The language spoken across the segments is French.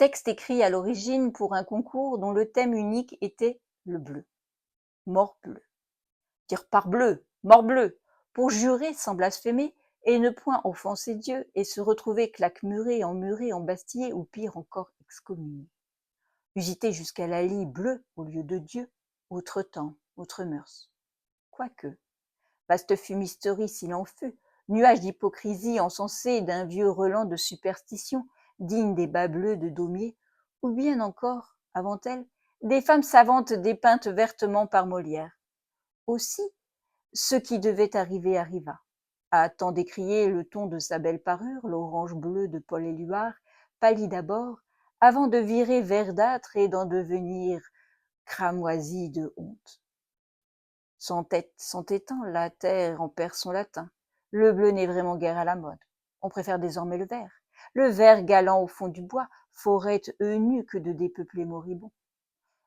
Texte écrit à l'origine pour un concours dont le thème unique était le bleu. Morbleu. Dire parbleu, morbleu, pour jurer sans blasphémer et ne point offenser Dieu et se retrouver claquemuré, emmuré, embastillé ou pire encore excommunié. Usité jusqu'à la lie bleue au lieu de Dieu, autre temps, autre mœurs. Quoique, vaste fumisterie s'il en fut, nuage d'hypocrisie encensé d'un vieux relent de superstition, digne des bas bleus de Daumier, ou bien encore, avant elle, des femmes savantes dépeintes vertement par Molière. Aussi, ce qui devait arriver arriva. À tant décrier le ton de sa belle parure, l'orange bleu de Paul Éluard, pâlit d'abord, avant de virer verdâtre et d'en devenir cramoisi de honte. S'entêtant, la terre en perd son latin. Le bleu n'est vraiment guère à la mode. On préfère désormais le vert. Le vert galant au fond du bois, forêt eunuque de dépeupler moribonds.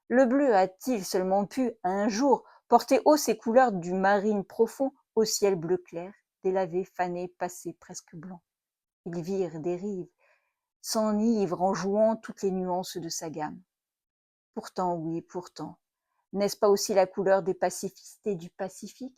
Le bleu a-t-il seulement pu, un jour, porter haut ses couleurs du marine profond au ciel bleu clair, délavé, fané, passé, presque blanc. Il vire, dérive, s'enivre en jouant toutes les nuances de sa gamme. Pourtant, oui, pourtant, n'est-ce pas aussi la couleur des pacifistes et du Pacifique,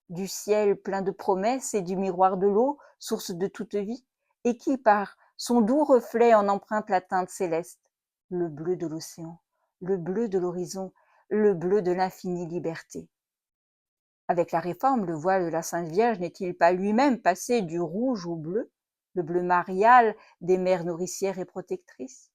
du ciel plein de promesses et du miroir de l'eau, source de toute vie, et qui, par son doux reflet, en emprunte la teinte céleste, le bleu de l'océan, le bleu de l'horizon, le bleu de l'infinie liberté. Avec la Réforme, le voile de la Sainte Vierge n'est-il pas lui-même passé du rouge au bleu, le bleu marial des mères nourricières et protectrices?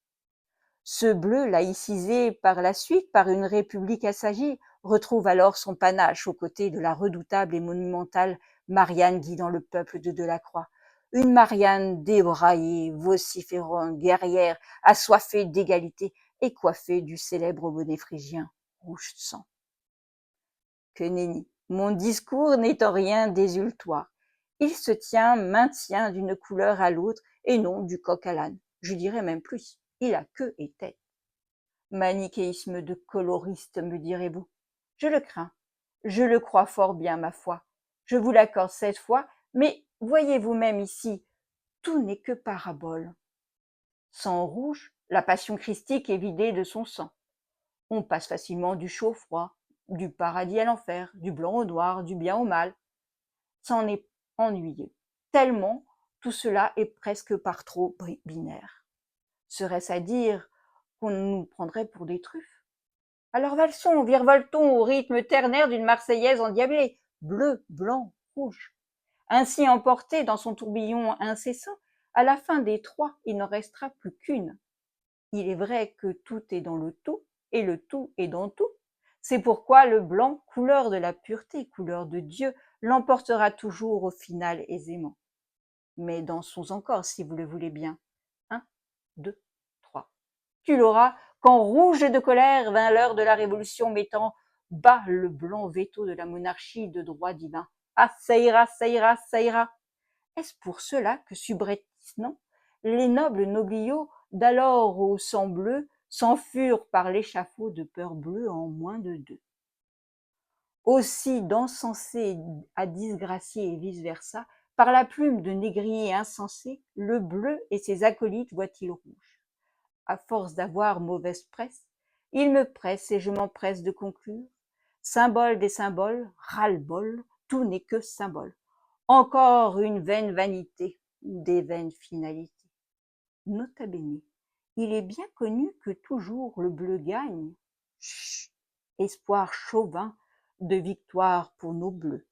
Ce bleu, laïcisé par la suite par une république assagie, retrouve alors son panache aux côtés de la redoutable et monumentale Marianne guidant le peuple de Delacroix. Une Marianne débraillée, vociférante, guerrière, assoiffée d'égalité et coiffée du célèbre bonnet phrygien rouge sang. Que nenni, mon discours n'est en rien désultoire. Il se maintient d'une couleur à l'autre et non du coq à l'âne. Je dirais même plus, il a queue et tête. Manichéisme de coloriste, me direz-vous. Je le crains. Je le crois fort bien, ma foi. Je vous l'accorde cette fois, mais voyez vous-même ici, tout n'est que parabole. Sang rouge, la passion christique est vidée de son sang. On passe facilement du chaud au froid, du paradis à l'enfer, du blanc au noir, du bien au mal. C'en est ennuyeux. Tellement tout cela est presque par trop binaire. Serait-ce à dire qu'on nous prendrait pour des truffes? Alors valsons, virevoltons au rythme ternaire d'une Marseillaise endiablée, bleu, blanc, rouge. Ainsi emporté dans son tourbillon incessant, à la fin des trois, il n'en restera plus qu'une. Il est vrai que tout est dans le tout, et le tout est dans tout. C'est pourquoi le blanc, couleur de la pureté, couleur de Dieu, l'emportera toujours au final aisément. Mais dansons encore, si vous le voulez bien. 1, 2, 3. Tu l'auras quand, rouge de colère, vint l'heure de la révolution mettant bas le blanc veto de la monarchie de droit divin. Ah, ça ira, ça ira, ça ira. Est-ce pour cela que subrepticement les nobles nobliaux d'alors au sang bleu s'enfurent par l'échafaud de peur bleue en moins de 2? Aussi d'encensé à disgracier et vice-versa, par la plume de négrier insensé, le bleu et ses acolytes voient-ils rouge. À force d'avoir mauvaise presse, il me presse et je m'empresse de conclure. Symbole des symboles, ras-le-bol, tout n'est que symbole. Encore une vaine vanité ou des vaines finalités. Nota bene, il est bien connu que toujours le bleu gagne. Chut, espoir chauvin de victoire pour nos bleus.